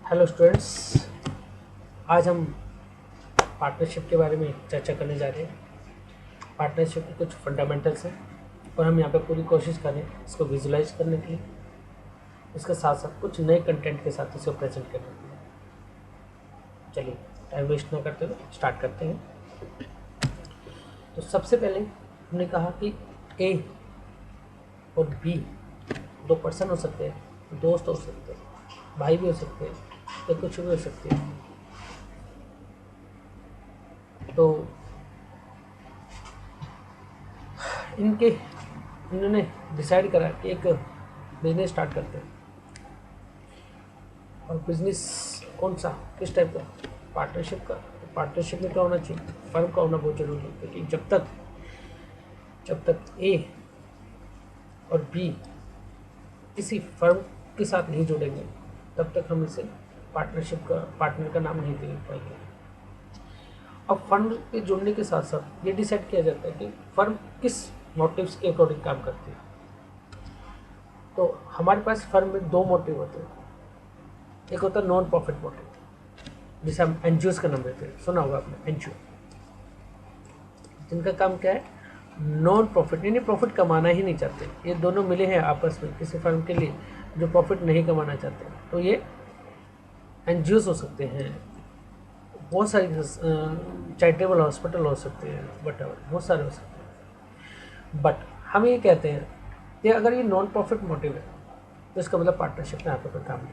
Hello students, आज हम partnership के बारे में चर्चा करने जा रहे हैं। पार्टनरशिप के कुछ फंडामेंटल्स हैं और हम यहाँ पे पूरी कोशिश करें इसको विजुलाइज करने के लिए, इसके साथ साथ कुछ नए कंटेंट के साथ इसको प्रेजेंट करने के लिए। चलिए टाइम वेस्ट ना करते हुए स्टार्ट करते हैं। तो सबसे पहले हमने कहा कि ए और बी दो पर्सन हो सकते हैं, दोस्त हो सकते हैं, भाई भी हो सकते हैं, या कुछ भी हो सकते हैं। तो इन्होंने डिसाइड करा कि एक बिजनेस स्टार्ट करते हैं। और बिजनेस कौन सा, किस टाइप का? पार्टनरशिप का। तो पार्टनरशिप में क्या होना चाहिए? फर्म का होना बहुत जरूरी है, क्योंकि जब तक ए और बी किसी फर्म के साथ नहीं जुड़ेंगे तब तक हम इसे पार्टनर का नाम नहीं दे पाएंगे। अब फर्म के जुड़ने के साथ साथ ये डिसाइड किया जाता है कि फर्म किस मोटिव्स के अकॉर्डिंग काम करती है। तो हमारे पास फर्म में दो मोटिव होते हैं। एक होता है नॉन प्रॉफिट मोटिव, जिसे हम एनजीओ का नाम देते हैं। सुना होगा आपने एनजीओ, जिनका काम क्या है? नॉन प्रॉफिट, यानी प्रॉफिट कमाना ही नहीं चाहते। ये दोनों मिले हैं आपस में किसी फर्म के लिए जो प्रॉफिट नहीं कमाना चाहते, तो ये एनजीओ हो सकते हैं। बहुत सारी चैरिटेबल हॉस्पिटल हो सकते हैं, बहुत सारे हो सकते हैं। बट हम ये कहते हैं कि अगर ये नॉन प्रॉफिट मोटिव है तो इसका मतलब पार्टनरशिप में यहाँ पर कोई काम नहीं।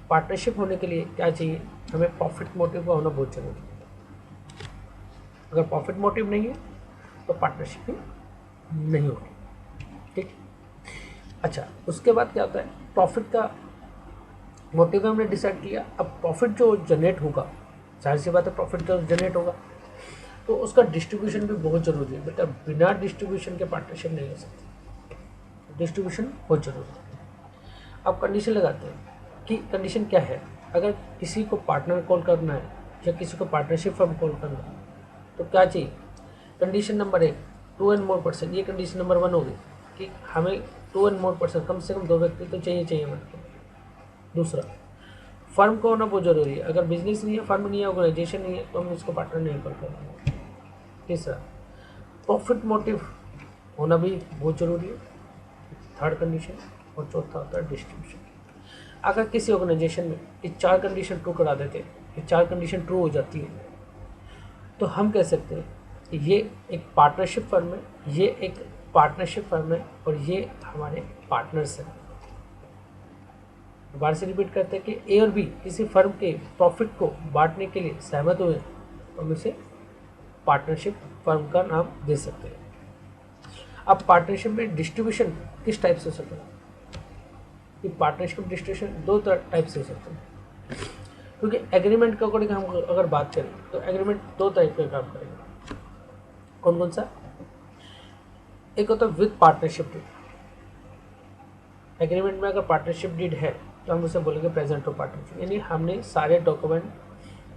पार्टनरशिप होने के लिए क्या चाहिए? हमें प्रॉफिट मोटिव का होना बहुत जरूरी है। अगर प्रॉफिट मोटिव नहीं है तो पार्टनरशिप नहीं होगी। ठीक। अच्छा, उसके बाद क्या होता है? प्रॉफिट का मोटिव हमने डिसाइड किया। अब प्रॉफिट जो जनरेट होगा, जाहिर सी बात है प्रॉफिट जो जनरेट होगा तो उसका डिस्ट्रीब्यूशन भी बहुत ज़रूरी है। बेटा, बिना डिस्ट्रीब्यूशन के पार्टनरशिप नहीं हो सकती। डिस्ट्रीब्यूशन बहुत ज़रूरी है। अब कंडीशन लगाते हैं कि कंडीशन क्या है। अगर किसी को पार्टनर कॉल करना है या किसी को पार्टनरशिप फर्म कॉल करना है तो क्या चाहिए? Condition number 1, 2 and more person. ये कंडीशन नंबर 1 होगी कि हमें 2 एंड मोर पर्सन, कम से कम 2 व्यक्ति तो चाहिए हमारे। दूसरा, फर्म का होना बहुत जरूरी है। अगर बिजनेस नहीं है, फर्म नहीं है, ऑर्गेनाइजेशन नहीं है तो हम इसको पार्टनर नहीं कर पाएंगे। तीसरा, प्रॉफिट मोटिव होना भी बहुत जरूरी है, थर्ड कंडीशन। और चौथा होता है डिस्ट्रीब्यूशन। अगर किसी ऑर्गेनाइजेशन में ये 4 कंडीशन ट्रू करा देते, ये 4 कंडीशन ट्रू हो जाती है, तो हम कह सकते हैं कि ये एक पार्टनरशिप फर्म है, ये एक पार्टनरशिप फर्म है और ये हमारे पार्टनर्स हैं। दोबारा से रिपीट करते हैं कि ए और बी किसी फर्म के प्रॉफिट को बांटने के लिए सहमत हुए तो हम इसे पार्टनरशिप फर्म का नाम दे सकते हैं। अब पार्टनरशिप में डिस्ट्रीब्यूशन किस टाइप से हो सकता है? कि पार्टनरशिप डिस्ट्रीब्यूशन 2 टाइप से हो सकते हैं, क्योंकि एग्रीमेंट के अकॉर्डिंग हम अगर बात करें तो एग्रीमेंट 2 टाइप का काम करेगा। कौन कौन सा? एक होता है विद पार्टनरशिप डीड। एग्रीमेंट में अगर पार्टनरशिप डीड है तो हम उसे बोलेंगे प्रेजेंट ऑफ पार्टनरशिप, यानी हमने सारे डॉक्यूमेंट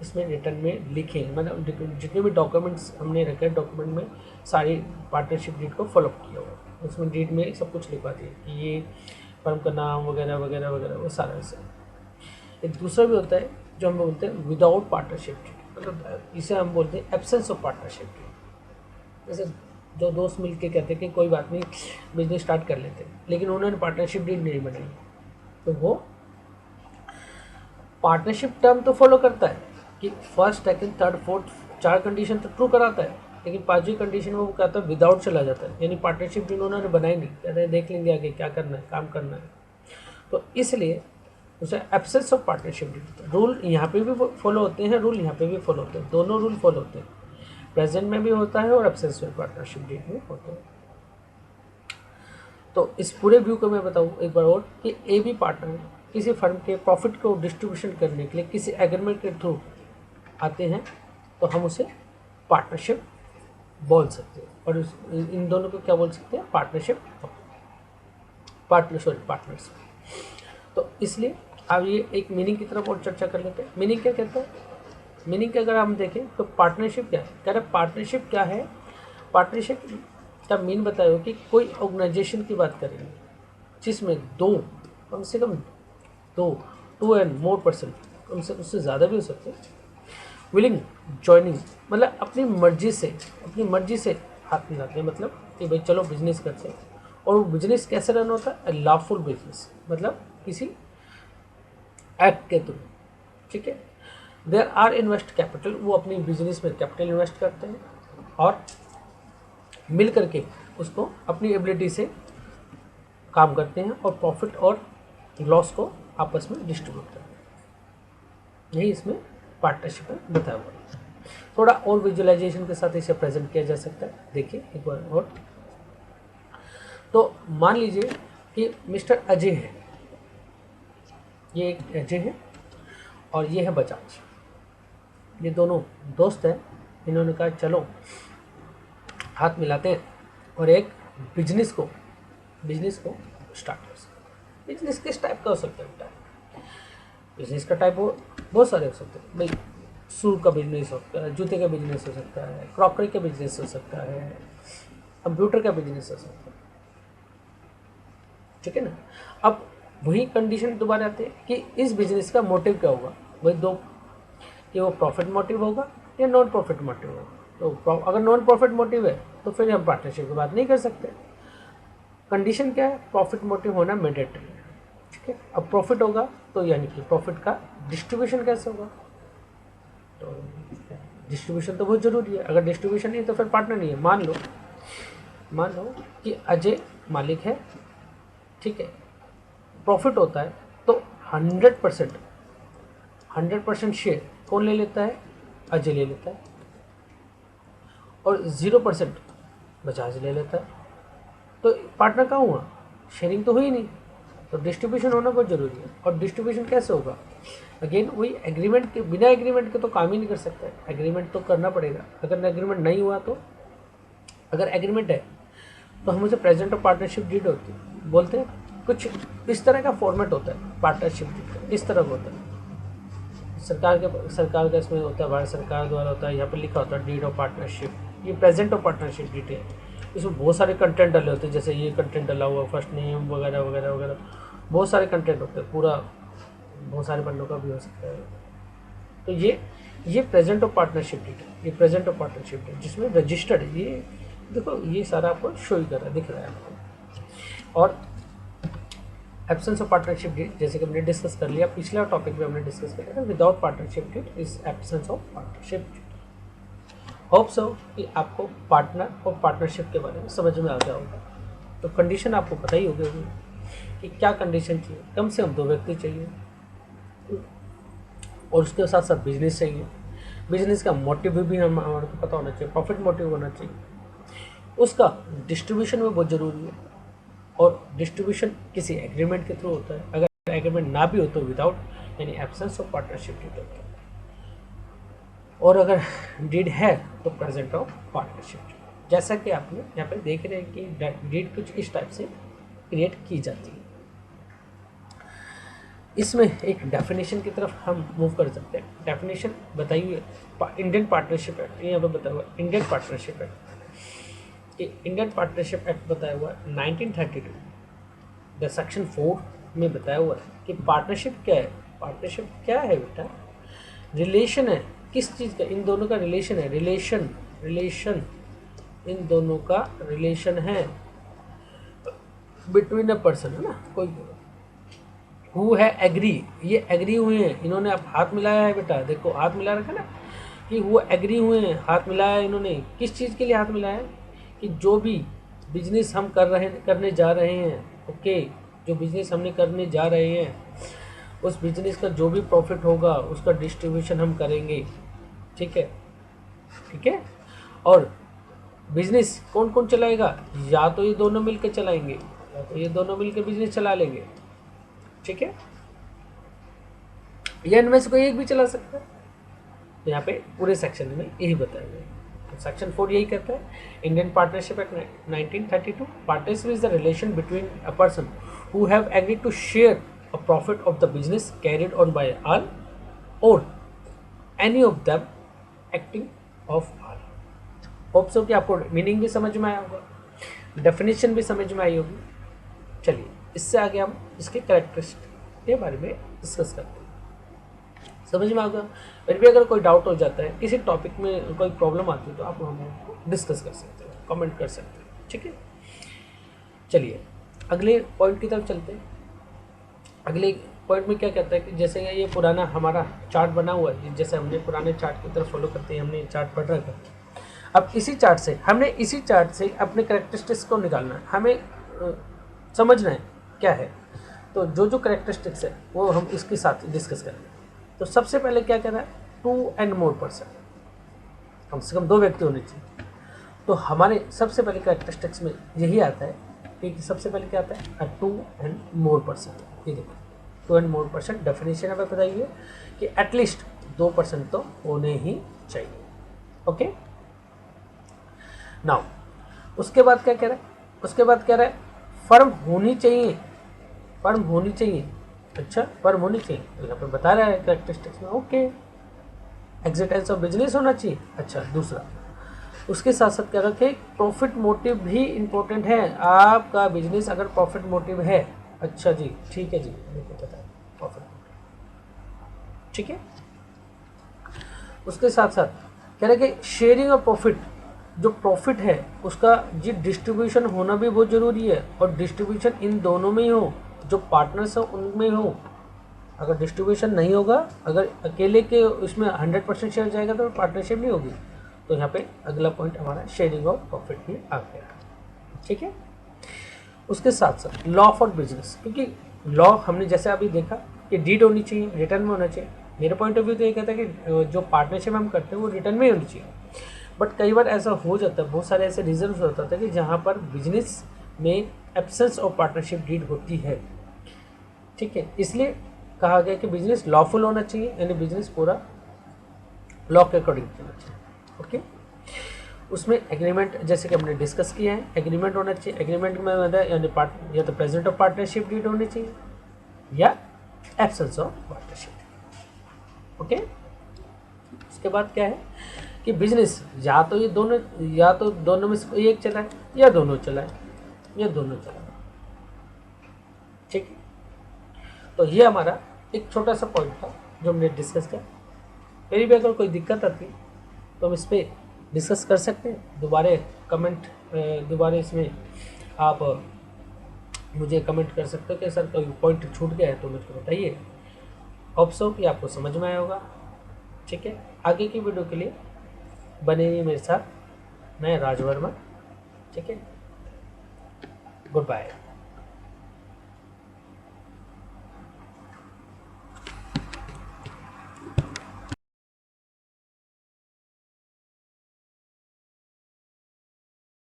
इसमें रिटर्न में लिखे हैं, मतलब जितने भी डॉक्यूमेंट्स हमने रखे डॉक्यूमेंट में सारी पार्टनरशिप डीड को फॉलो किया हुआ। उसमें डीड में सब कुछ लिखवा दिया कि ये फर्म का नाम वगैरह वगैरह वगैरह, वो सारा ऐसे। एक दूसरा भी होता है जो हम बोलते हैं विदाउट पार्टनरशिप डीड, मतलब इसे हम बोलते हैं एब्सेंस ऑफ पार्टनरशिप डीड। जैसे दो दोस्त मिल के कहते हैं कि कोई बात नहीं, बिजनेस स्टार्ट कर लेते हैं, लेकिन उन्होंने पार्टनरशिप डीड नहीं बनाई, तो वो पार्टनरशिप टर्म तो फॉलो करता है कि first, second, third, fourth 4 condition तो ट्रू कराता है, लेकिन 5वीं कंडीशन में वो कहता है विदाउट चला जाता है, यानी पार्टनरशिप डीड उन्होंने बनाई नहीं, कहते हैं देख लेंगे आगे क्या करना है, काम करना है। तो इसलिए उसे absence of partnership deed. Rule यहाँ पे भी फॉलो होते हैं, रूल यहाँ पे भी फॉलो होते हैं, दोनों रूल फॉलो होते हैं। प्रेजेंट में भी होता है और एब्सेंस ऑफ पार्टनरशिप डीड में होता है। तो इस पूरे व्यू को मैं बताऊँ एक बार और कि ए बी पार्टनर किसी फर्म के प्रॉफिट को डिस्ट्रीब्यूशन करने के लिए किसी एग्रीमेंट के थ्रू आते हैं तो हम उसे पार्टनरशिप बोल सकते हैं। और इन दोनों को क्या बोल सकते हैं? पार्टनर्स। तो इसलिए अब ये एक मीनिंग की तरफ और चर्चा कर लेते हैं। मीनिंग क्या कहता है? मीनिंग के अगर हम देखें तो पार्टनरशिप क्या है? कह रहे पार्टनरशिप क्या है? पार्टनरशिप का मीन बताया कि कोई ऑर्गेनाइजेशन की बात करेंगे जिसमें कम से कम दो 2 and more पर्सन, उनसे उससे ज़्यादा भी हो सकते हैं, विलिंग ज्वाइनिंग, मतलब अपनी मर्जी से हाथ मिलाते हैं, मतलब कि भाई चलो बिजनेस करते हैं। और वो बिजनेस कैसे रन होता है? लॉफुल बिजनेस, मतलब किसी एक्ट के थ्रू, ठीक है। देयर आर इन्वेस्ट कैपिटल, वो अपनी बिजनेस में कैपिटल इन्वेस्ट करते हैं और मिल करके उसको अपनी एबिलिटी से काम करते हैं और प्रॉफिट और लॉस को आपस में डिस्ट्रीब्यूट करते हैं। यही इसमें पार्टनरशिप में बताया हुआ है। थोड़ा और विजुअलाइजेशन के साथ इसे प्रेजेंट किया जा सकता है। देखिए एक बार और, तो मान लीजिए कि मिस्टर अजय है, ये एक अजय है और ये है बजाज, ये दोनों दोस्त हैं। इन्होंने कहा चलो हाथ मिलाते हैं और एक बिजनेस को स्टार्ट कर सकते हैं। बिजनेस किस टाइप का हो सकता है बेटा? बिजनेस का टाइप बहुत सारे हो सकते हैं भाई। शू का बिजनेस हो सकता है, जूते का बिजनेस हो सकता है, क्रॉकरी का बिजनेस हो सकता है, कंप्यूटर का बिजनेस हो सकता है, ठीक है ना। अब वही कंडीशन दोबारा आते हैं कि इस बिजनेस का मोटिव क्या होगा, वही दो, कि वो प्रॉफिट मोटिव होगा या नॉन प्रॉफिट मोटिव होगा। तो अगर नॉन प्रॉफिट मोटिव है तो फिर हम पार्टनरशिप की बात नहीं कर सकते। कंडीशन क्या है? प्रॉफिट मोटिव होना मैंडेटरी है, ठीक है। अब प्रॉफिट होगा तो यानी कि प्रॉफिट का डिस्ट्रीब्यूशन कैसे होगा? तो डिस्ट्रीब्यूशन तो बहुत ज़रूरी है। अगर डिस्ट्रीब्यूशन नहीं है तो फिर पार्टनर नहीं है। मान लो कि अजय मालिक है, ठीक है, प्रॉफिट होता है तो 100% शेयर कौन ले लेता है? अजय ले लेता है, और 0% बजाज ले लेता है। तो पार्टनर कहाँ हुआ? शेयरिंग तो हुई नहीं, तो डिस्ट्रीब्यूशन होना बहुत जरूरी है। और डिस्ट्रीब्यूशन कैसे होगा? अगेन वही एग्रीमेंट के, बिना एग्रीमेंट के तो काम ही नहीं कर सकता है, एग्रीमेंट तो करना पड़ेगा। अगर एग्रीमेंट नहीं हुआ तो, अगर एग्रीमेंट है तो हम उसे प्रेजेंट ऑफ पार्टनरशिप डीड होती है बोलते हैं। कुछ इस तरह का फॉर्मेट होता है पार्टनरशिप डीड, इस तरह का होता है। सरकार का इसमें होता है, भारत सरकार द्वारा होता है। यहाँ पर लिखा होता है डीड ऑफ पार्टनरशिप, ये प्रेजेंट ऑफ पार्टनरशिप डीड है। इसमें बहुत सारे कंटेंट डले होते हैं, जैसे ये कंटेंट डला हुआ, फर्स्ट नेम वगैरह वगैरह वगैरह, बहुत सारे कंटेंट होते हैं, पूरा बहुत सारे पन्नों का भी हो सकता है। तो ये प्रेजेंट ऑफ पार्टनरशिप डीड है, ये प्रेजेंट ऑफ पार्टनरशिप डीड जिसमें रजिस्टर्ड है। ये देखो ये सारा आपको शो ही कर रहा है, दिख रहा है आपको। और एब्सेंस ऑफ पार्टनरशिप डीड जैसे कि हमने डिस्कस कर लिया, पिछला टॉपिक में हमने डिस्कस कर लिया था, without partnership deed is absence of partnership deed. Hope so कि आपको पार्टनर और पार्टनरशिप के बारे में समझ में आ गया होगा। तो कंडीशन आपको पता ही होगी कि क्या कंडीशन चाहिए। कम से कम 2 व्यक्ति चाहिए और उसके साथ साथ बिजनेस चाहिए। बिजनेस का मोटिव भी हमारे को पता होना चाहिए, प्रॉफिट मोटिव होना चाहिए। उसका डिस्ट्रीब्यूशन में बहुत ज़रूरी है, और डिस्ट्रीब्यूशन किसी एग्रीमेंट के थ्रू होता है। अगर एग्रीमेंट ना भी हो तो विदाउट यानी एब्सेंस ऑफ पार्टनरशिप डीड होता है। और अगर डीड है तो प्रेजेंट ऑफ पार्टनरशिप डीड। जैसा कि आपने यहाँ पे देख रहे हैं कि डीड कुछ इस टाइप से क्रिएट की जाती है। इसमें एक डेफिनेशन की तरफ हम मूव कर सकते हैं। डेफिनेशन बताइए, इंडियन पार्टनरशिप एक्ट, यहाँ पे बताया हुआ Indian partnership act. Indian partnership act बताया हुआ है 1932 द सेक्शन 4 में बताया हुआ है कि पार्टनरशिप क्या है। पार्टनरशिप क्या है बेटा? रिलेशन है। किस चीज़ का? इन दोनों का रिलेशन है। रिलेशन इन दोनों का रिलेशन है बिटवीन अ पर्सन, है ना। कोई हु है एग्री, ये एग्री हुए हैं, इन्होंने अब हाथ मिलाया है बेटा, देखो हाथ मिला रखा ना, कि वो एग्री हुए हैं, हाथ मिलाया इन्होंने। किस चीज़ के लिए हाथ मिलाया है? कि जो भी बिजनेस हम करने जा रहे हैं, ओके, जो बिजनेस हमने करने जा रहे हैं, उस बिजनेस का जो भी प्रॉफिट होगा उसका डिस्ट्रीब्यूशन हम करेंगे, ठीक है। और बिजनेस कौन कौन चलाएगा? या तो ये दोनों मिलकर चलाएंगे, या तो ये दोनों मिलकर बिजनेस चला लेंगे, ठीक है, या इनमें से कोई एक भी चला सकता है। तो यहाँ पे पूरे सेक्शन में यही बताया गया है। सेक्शन 4 यही कहता है, Indian partnership act 1932, partnership is the relation between a person who have agreed to share a profit of the business carried on by all और any of them acting of all. Hope so कि आपको meaning भी समझ में आया होगा, definition भी समझ में आई होगी। चलिए इससे आगे हम इसके कैरेक्टरिस्टिक के बारे में डिस्कस करते हैं। समझ में आएगा। फिर भी अगर कोई डाउट हो जाता है, किसी टॉपिक में कोई प्रॉब्लम आती है, तो आप हमको डिस्कस कर सकते हो, कमेंट कर सकते हो, ठीक है। चलिए अगले पॉइंट की तरफ चलते हैं। अगले पॉइंट में क्या कहता है कि जैसे ये पुराना हमारा चार्ट बना हुआ है, जैसे हमने पुराने चार्ट की तरफ फॉलो करते हैं, हमने ये चार्ट पढ़ रखा है। अब इसी चार्ट से अपने कैरेक्टरिस्टिक्स को निकालना है, हमें समझना है क्या है। तो जो कैरेक्टरिस्टिक्स है वो हम इसके साथ डिस्कस करेंगे। तो सबसे पहले क्या कह रहा है, 2 and more पर्सन, कम से कम 2 व्यक्ति होने चाहिए। तो हमारे सबसे पहले कैरेक्टरिस्टिक्स में यही आता है कि सबसे पहले क्या आता है, 2 and more पर्सन। ये देखो 2 and more पर्सन डेफिनेशन हमें बताइए कि एटलीस्ट 2 पर्सन तो होने ही चाहिए। ओके, नाउ उसके बाद क्या कह रहा है, उसके बाद कह रहा है फर्म होनी चाहिए, फर्म होनी चाहिए। अच्छा, फर्म होनी चाहिए, तो यहाँ पे बता रहा है कैरेक्टरिस्टिक्स में। ओके, एग्जिस्टेंस ऑफ बिजनेस होना चाहिए। अच्छा, दूसरा उसके साथ साथ क्या रखे, प्रॉफिट मोटिव भी इम्पोर्टेंट है। आपका बिजनेस अगर प्रॉफिट मोटिव है, अच्छा जी, ठीक है जी, मेरे को पता है प्रॉफिट मोटिव, ठीक है। उसके साथ साथ कह रहे कि शेयरिंग ऑफ प्रॉफिट, जो प्रॉफिट है उसका जी डिस्ट्रीब्यूशन होना भी बहुत ज़रूरी है, और डिस्ट्रीब्यूशन इन दोनों में ही हो, जो पार्टनर्स हो उनमें हो। अगर डिस्ट्रीब्यूशन नहीं होगा, अगर अकेले के उसमें 100% शेयर जाएगा तो पार्टनरशिप नहीं होगी। तो यहाँ पे अगला पॉइंट हमारा शेयरिंग ऑफ प्रॉफिट भी आ गया, ठीक है। उसके साथ साथ लॉ फॉर बिजनेस, क्योंकि लॉ हमने जैसे अभी देखा कि डीड होनी चाहिए, रिटर्न में होना चाहिए। मेरा पॉइंट ऑफ व्यू तो ये कहता है कि जो पार्टनरशिप हम करते हैं वो रिटर्न में ही होनी चाहिए। बट कई बार ऐसा हो जाता है, बहुत सारे ऐसे रीजन होता है कि जहाँ पर बिजनेस में एब्सेंस ऑफ पार्टनरशिप डीड होती है, ठीक है। इसलिए कहा गया कि बिजनेस लॉफुल होना चाहिए, यानी बिजनेस पूरा लॉ के अकॉर्डिंग चलना चाहिए। ओके, उसमें एग्रीमेंट जैसे कि हमने डिस्कस किया है, एग्रीमेंट होना चाहिए। एग्रीमेंट में मतलब यानी या तो प्रेजेंट ऑफ पार्टनरशिप डीड होनी चाहिए या एब्सेंस ऑफ पार्टनरशिप। ओके, उसके बाद क्या है कि बिजनेस या तो दोनों में से कोई एक चलाए, या दोनों चलाए, या दोनों चलाए, ठीक है। तो ये हमारा एक छोटा सा पॉइंट था जो हमने डिस्कस किया। फिर भी अगर कोई दिक्कत आती तो हम इस पर डिस्कस कर सकते हैं दोबारा, कमेंट दोबारा इसमें आप मुझे कमेंट कर सकते हो कि सर कोई पॉइंट छूट गया है तो मुझको बताइए। होप सो कि आपको समझ में आया होगा, ठीक है। आगे की वीडियो के लिए बने रहिए मेरे साथ, मैं राज वर्मा, ठीक है। Good bye.